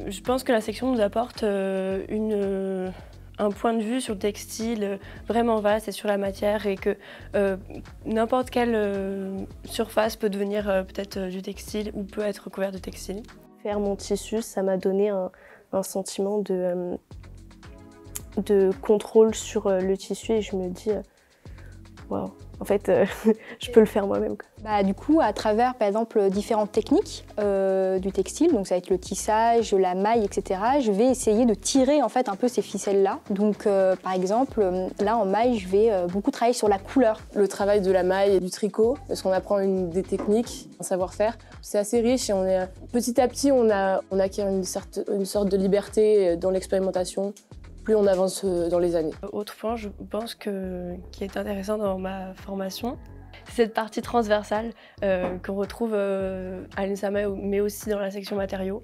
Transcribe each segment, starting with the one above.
Je pense que la section nous apporte un point de vue sur le textile vraiment vaste et sur la matière et que n'importe quelle surface peut devenir peut-être du textile ou peut être recouverte de textile. Faire mon tissu, ça m'a donné un sentiment de contrôle sur le tissu et je me dis, waouh, en fait, je peux le faire moi-même. Du coup, à travers, par exemple, différentes techniques du textile, donc ça va être le tissage, la maille, etc., je vais essayer de tirer en fait un peu ces ficelles-là. Donc, par exemple, là en maille, je vais beaucoup travailler sur la couleur. Le travail de la maille et du tricot, parce qu'on apprend des techniques, un savoir-faire. C'est assez riche et petit à petit, on acquiert une sorte de liberté dans l'expérimentation. Plus on avance dans les années. Autre point, je pense qui est intéressant dans ma formation, c'est cette partie transversale qu'on retrouve à l'ENSAMA, mais aussi dans la section matériaux,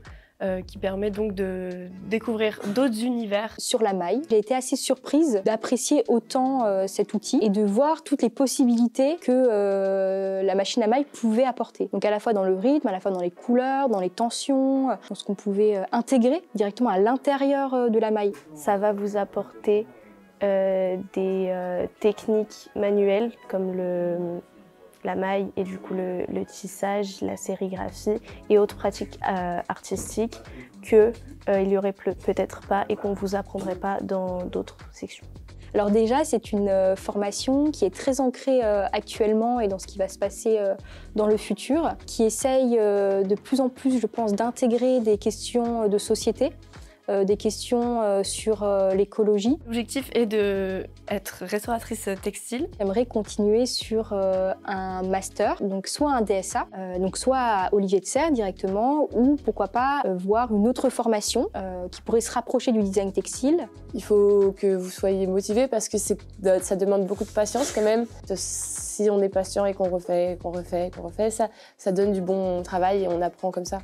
qui permet donc de découvrir d'autres univers. Sur la maille, j'ai été assez surprise d'apprécier autant cet outil et de voir toutes les possibilités que la machine à maille pouvait apporter. Donc à la fois dans le rythme, à la fois dans les couleurs, dans les tensions, dans ce qu'on pouvait intégrer directement à l'intérieur de la maille. Ça va vous apporter des techniques manuelles comme la maille et du coup le tissage, la sérigraphie et autres pratiques artistiques qu'il n'y aurait peut-être pas et qu'on ne vous apprendrait pas dans d'autres sections. Alors déjà, c'est une formation qui est très ancrée actuellement et dans ce qui va se passer dans le futur, qui essaye de plus en plus, je pense, d'intégrer des questions de société, des questions sur l'écologie. L'objectif est d'être restauratrice textile. J'aimerais continuer sur un master, donc soit un DSA, donc soit à Olivier de Serres directement, ou pourquoi pas voir une autre formation qui pourrait se rapprocher du design textile. Il faut que vous soyez motivé parce que ça demande beaucoup de patience quand même. Si on est patient et qu'on refait, ça donne du bon travail et on apprend comme ça.